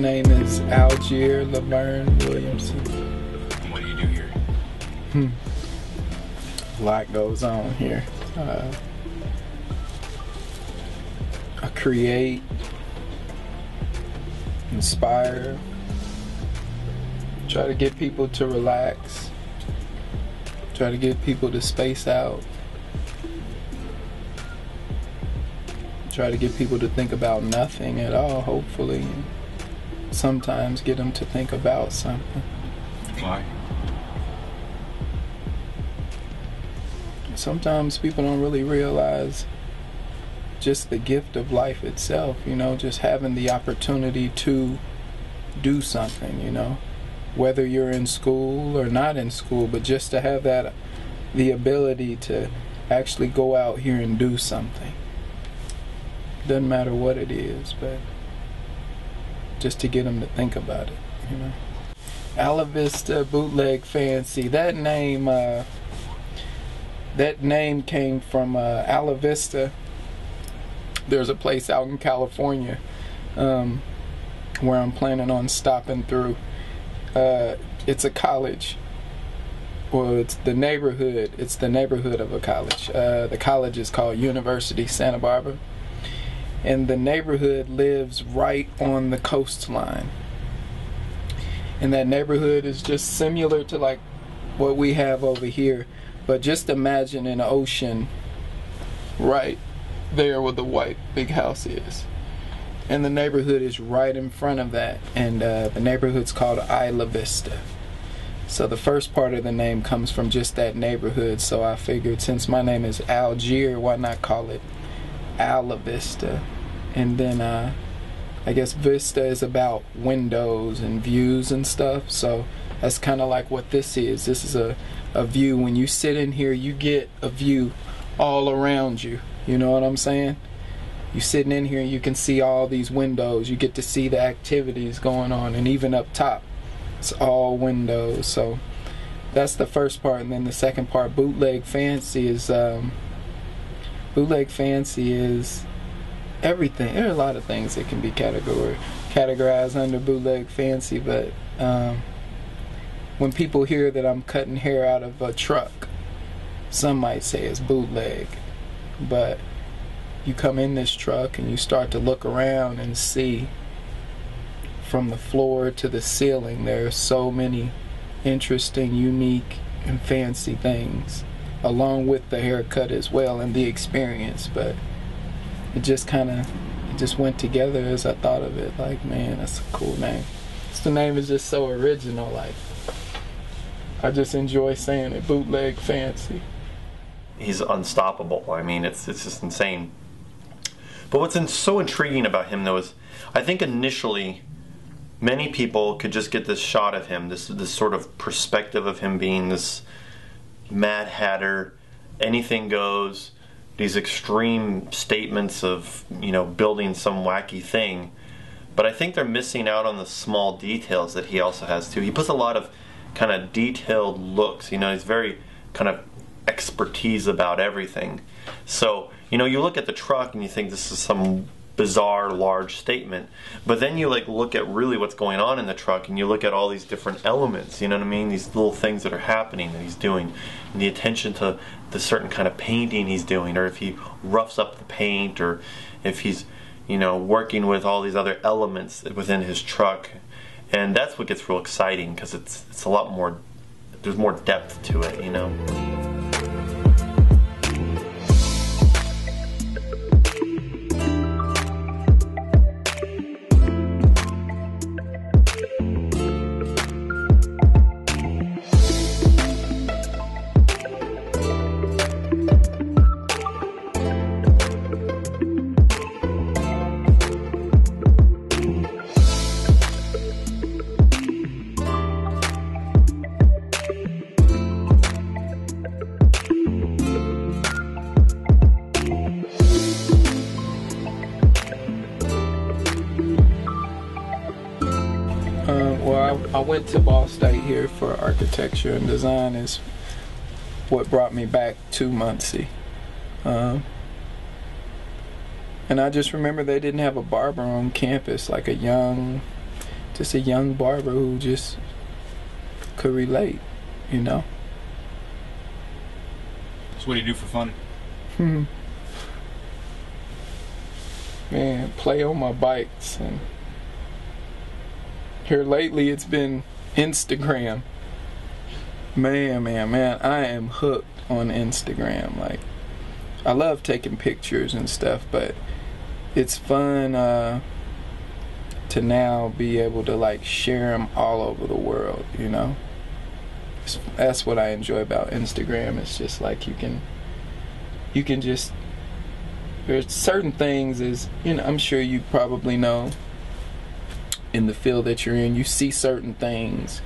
name is Algier Williamson. And what do you do here? A lot goes on here. I create, inspire, try to get people to relax, try to get people to space out, try to get people to think about nothing at all, hopefully, and sometimes get them to think about something. Why? Sometimes people don't really realize just the gift of life itself, you know, just having the opportunity to do something, you know, whether you're in school or not in school, but just to have that, the ability to actually go out here and do something. Doesn't matter what it is, but just to get them to think about it, you know. Ala Vista Bootleg Fancy, that name came from Ala Vista. There's a place out in California where I'm planning on stopping through. It's a college. Well, it's the neighborhood. It's the neighborhood of a college. The college is called University Santa Barbara. And the neighborhood lives right on the coastline. And that neighborhood is just similar to like what we have over here. But just imagine an ocean right there where the white big house is. And the neighborhood is right in front of that. And the neighborhood's called Isla Vista. So the first part of the name comes from just that neighborhood. So I figured since my name is Algier, why not call it Ala Vista? And then I guess Vista is about windows and views and stuff. So that's kind of like what this is. This is a view. When you sit in here, you get a view all around you. You know what I'm saying? You sitting in here, you can see all these windows. You get to see the activities going on, and even up top, it's all windows. So that's the first part, and then the second part, Bootleg Fancy, is everything. There are a lot of things that can be categorized under Bootleg Fancy, but when people hear that I'm cutting hair out of a truck, some might say it's bootleg. But you come in this truck and you start to look around and see from the floor to the ceiling, there are so many interesting, unique, and fancy things, along with the haircut as well and the experience. But it just went together as I thought of it. Like, man, that's a cool name. The name is just so original. Like, I just enjoy saying it, Bootleg Fancy. He's unstoppable. I mean, it's just insane. But what's so intriguing about him, though, is I think initially many people could just get this shot of him, this sort of perspective of him being this Mad Hatter, anything goes, these extreme statements of, you know, building some wacky thing. But I think they're missing out on the small details that he also has too. He puts a lot of kind of detailed looks. You know, he's very kind of expertise about everything. So, you know, you look at the truck and you think this is some bizarre large statement, but then you like look at really what's going on in the truck, and you look at all these different elements, you know what I mean, these little things that are happening that he's doing, and the attention to the certain kind of painting he's doing, or if he roughs up the paint, or if he's, you know, working with all these other elements within his truck. And that's what gets real exciting, because it's a lot more, there's more depth to it, you know. I went to Ball State here for architecture and design, is what brought me back to Muncie. And I just remember they didn't have a barber on campus, like a young just a young barber who just could relate, you know. So what do you do for fun? Man, play on my bikes, and here lately it's been Instagram. Man, I am hooked on Instagram. Like, I love taking pictures and stuff, but it's fun to now be able to like share them all over the world, you know. That's what I enjoy about Instagram. It's just like you can just, there's certain things, is, you know, I'm sure you probably know in the field that you're in, you see certain things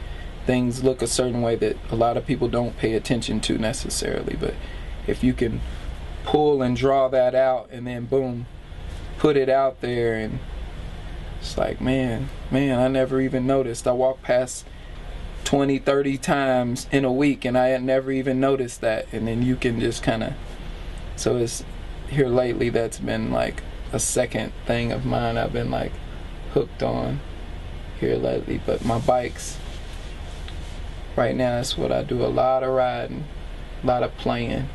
look a certain way that a lot of people don't pay attention to necessarily, but if you can pull and draw that out and then boom, put it out there, and it's like, man, I never even noticed. I walk past 20, 30 times in a week and I had never even noticed that, and then you can just kind of, so it's here lately, that's been like a second thing of mine I've been like hooked on here lately. But my bikes, right now, that's what I do. A lot of riding, a lot of playing.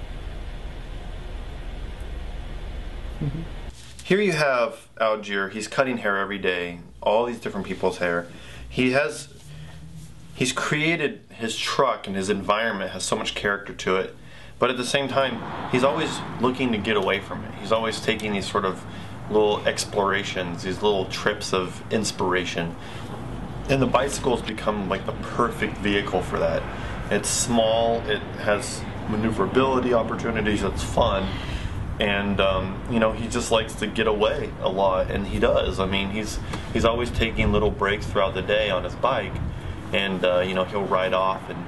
Here you have Algier. He's cutting hair every day, all these different people's hair. He's created his truck, and his environment has so much character to it. But at the same time, he's always looking to get away from it. He's always taking these sort of little explorations, these little trips of inspiration. And the bicycle's become like the perfect vehicle for that. It's small, it has maneuverability opportunities, it's fun. And you know, he just likes to get away a lot, and he does. I mean, he's always taking little breaks throughout the day on his bike, and you know, he'll ride off and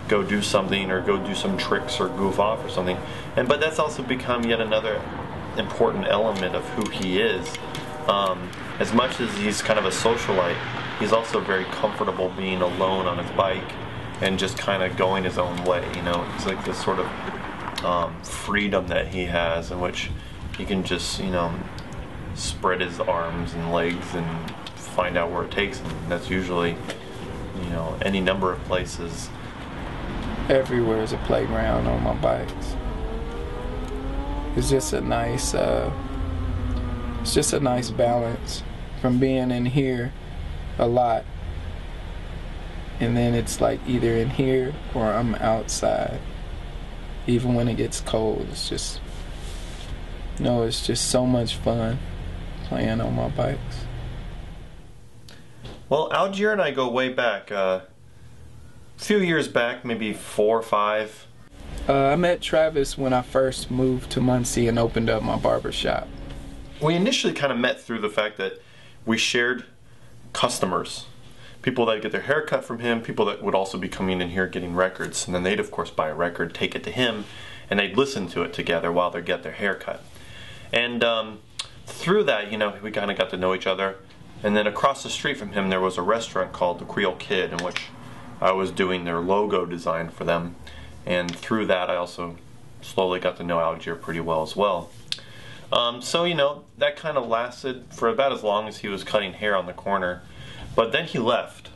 go do something, or go do some tricks, or goof off or something. But that's also become yet another important element of who he is. As much as he's kind of a socialite, he's also very comfortable being alone on his bike and just kind of going his own way. You know, it's like this sort of freedom that he has, in which he can just, you know, spread his arms and legs and find out where it takes him. That's usually, you know, any number of places. Everywhere is a playground on my bikes. It's just a nice balance from being in here a lot, and then it's like either in here or I'm outside. Even when it gets cold, it's just, no, it's just so much fun playing on my bikes. Well, Algier and I go way back. A few years back, maybe 4 or 5. I met Travis when I first moved to Muncie and opened up my barber shop. We initially kind of met through the fact that we shared customers. People that get their hair cut from him, people that would also be coming in here getting records. And then they'd, of course, buy a record, take it to him, and they'd listen to it together while they get their hair cut. And through that, you know, we kind of got to know each other. And then across the street from him, there was a restaurant called the Creole Kid, in which I was doing their logo design for them. And through that, I also slowly got to know Algier pretty well as well. So, you know, that kind of lasted for about as long as he was cutting hair on the corner. But then he left,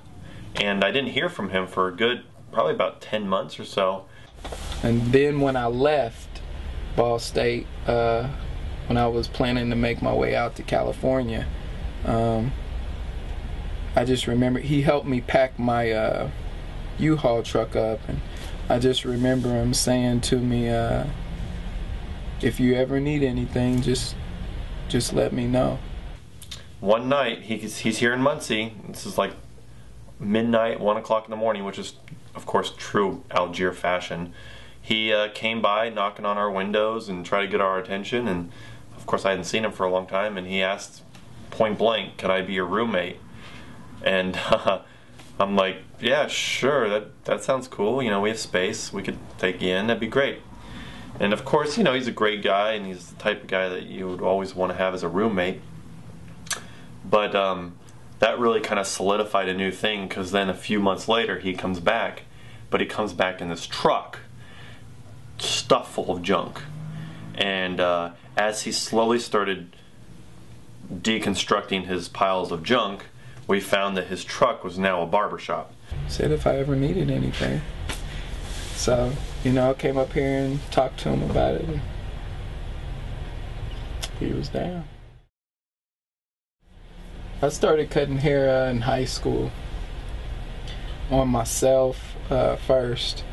and I didn't hear from him for a good, probably about 10 months or so. And then when I left Ball State, when I was planning to make my way out to California, I just remember he helped me pack my U-Haul truck up, and I just remember him saying to me, if you ever need anything, just let me know. One night, he's here in Muncie. This is like midnight, 1 o'clock in the morning, which is, of course, true Algier fashion. He came by knocking on our windows and tried to get our attention, and of course I hadn't seen him for a long time, and he asked point blank, could I be your roommate? And I'm like, yeah, sure, that sounds cool. You know, we have space, we could take you in, that'd be great. And of course, you know, he's a great guy, and he's the type of guy that you would always want to have as a roommate. But that really kind of solidified a new thing, because then a few months later he comes back, but he comes back in this truck stuffed full of junk. And as he slowly started deconstructing his piles of junk, we found that his truck was now a barber shop. Said if I ever needed anything. So, you know, I came up here and talked to him about it. And he was down. I started cutting hair in high school on myself first,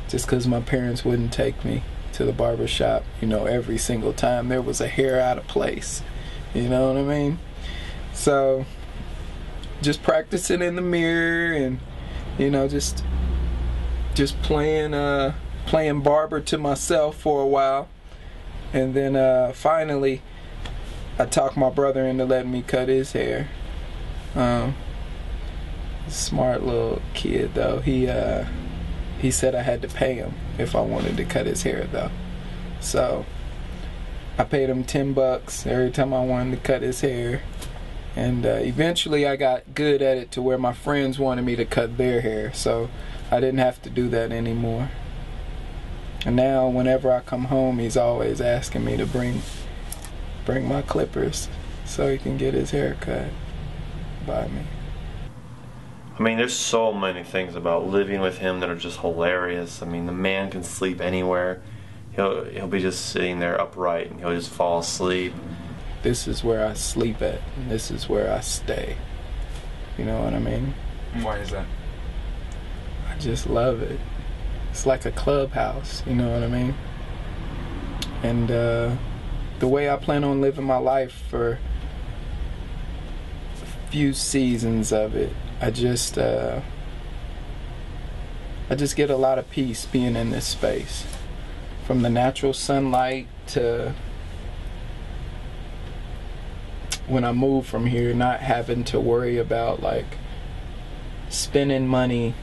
just because my parents wouldn't take me to the barber shop, you know, every single time there was a hair out of place. You know what I mean? So, just practicing in the mirror and, you know, just playing barber to myself for a while. And then finally, I talked my brother into letting me cut his hair. Smart little kid though. He said I had to pay him if I wanted to cut his hair though. So I paid him $10 every time I wanted to cut his hair. And eventually I got good at it to where my friends wanted me to cut their hair, so I didn't have to do that anymore. And now whenever I come home, he's always asking me to bring my clippers so he can get his hair cut by me. I mean, there's so many things about living with him that are just hilarious. I mean, the man can sleep anywhere. He'll be just sitting there upright and he'll just fall asleep. This is where I sleep at, and this is where I stay. You know what I mean? Why is that? I just love it. It's like a clubhouse, you know what I mean? And the way I plan on living my life for a few seasons of it, I just get a lot of peace being in this space. From the natural sunlight to when I move from here, not having to worry about like spending money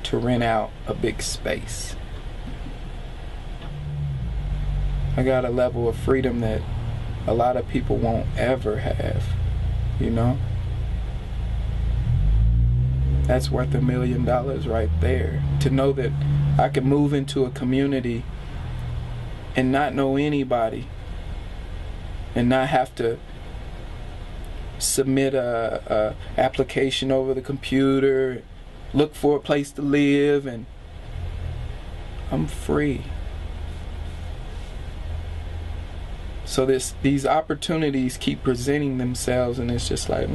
to rent out a big space. I got a level of freedom that a lot of people won't ever have, you know? That's worth $1 million right there. To know that I can move into a community and not know anybody and not have to submit a application over the computer, look for a place to live, and I'm free. So these opportunities keep presenting themselves, and it's just like,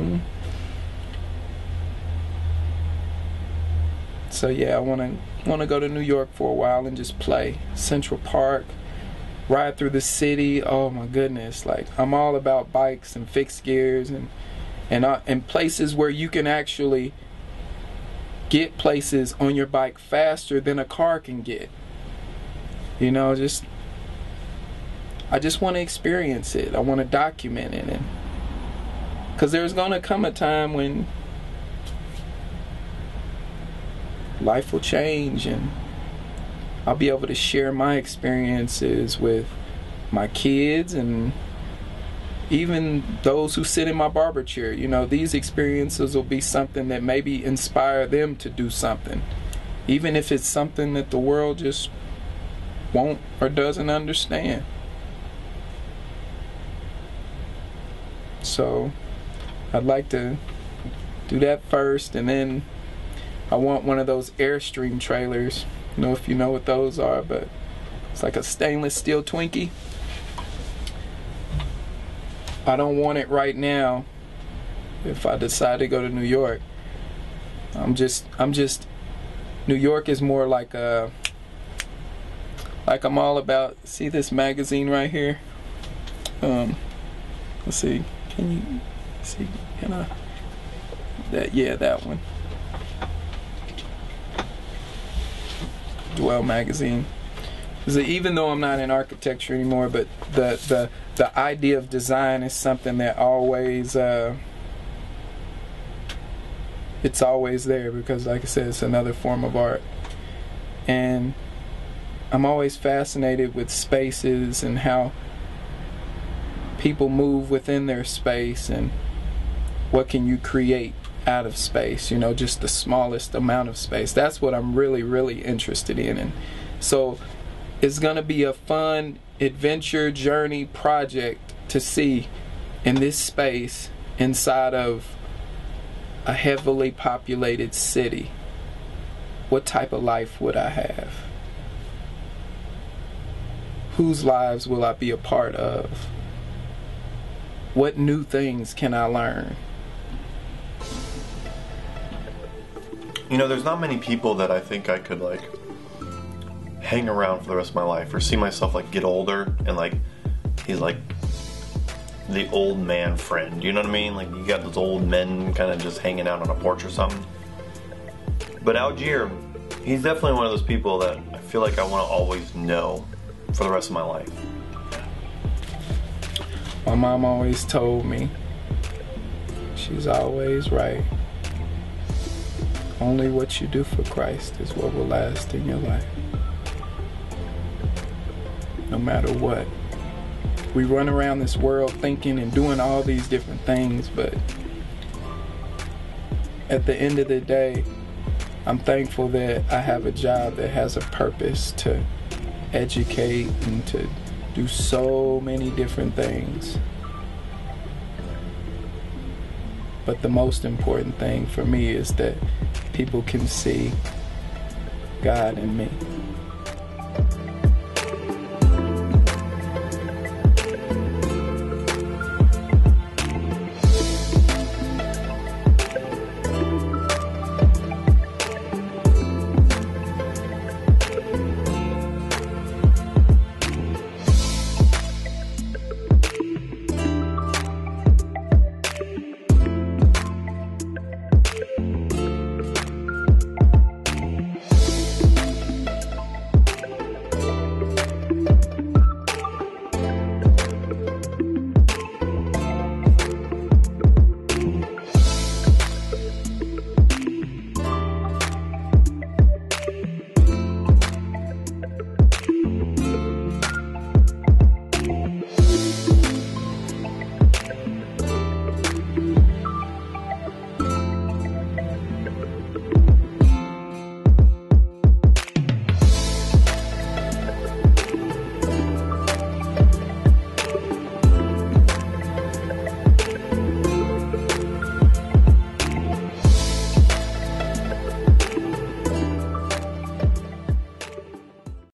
So yeah, I want to go to New York for a while and just play Central Park, ride through the city. Oh my goodness, like I'm all about bikes and fixed gears and places where you can actually get places on your bike faster than a car can get. You know, I just want to experience it. I want to document it, and because there's gonna come a time when life will change and I'll be able to share my experiences with my kids and even those who sit in my barber chair. You know, these experiences will be something that maybe inspire them to do something, even if it's something that the world just won't or doesn't understand. So I'd like to do that first, and then I want one of those Airstream trailers. I don't know if you know what those are, but it's like a stainless steel Twinkie. I don't want it right now. If I decide to go to New York, I'm just New York is more like I'm all about. See this magazine right here? Let's see. Can you see? Can I? That, yeah, that one. Dwell magazine. So even though I'm not in architecture anymore, but the idea of design is something that always it's always there, because like I said, it's another form of art. And I'm always fascinated with spaces and how people move within their space and what can you create out of space, you know, just the smallest amount of space. That's what I'm really, really interested in. And so it's going to be a fun adventure journey project to see in this space inside of a heavily populated city, what type of life would I have? Whose lives will I be a part of? What new things can I learn? You know, there's not many people that I think I could like hang around for the rest of my life, or see myself like get older and like he's like the old man friend. You know what I mean? Like you got those old men kind of just hanging out on a porch or something. But Algier, he's definitely one of those people that I feel like I want to always know for the rest of my life. My mom always told me, she's always right. Only what you do for Christ is what will last in your life. No matter what. We run around this world thinking and doing all these different things, but at the end of the day, I'm thankful that I have a job that has a purpose to educate and to do so many different things. But the most important thing for me is that people can see God in me.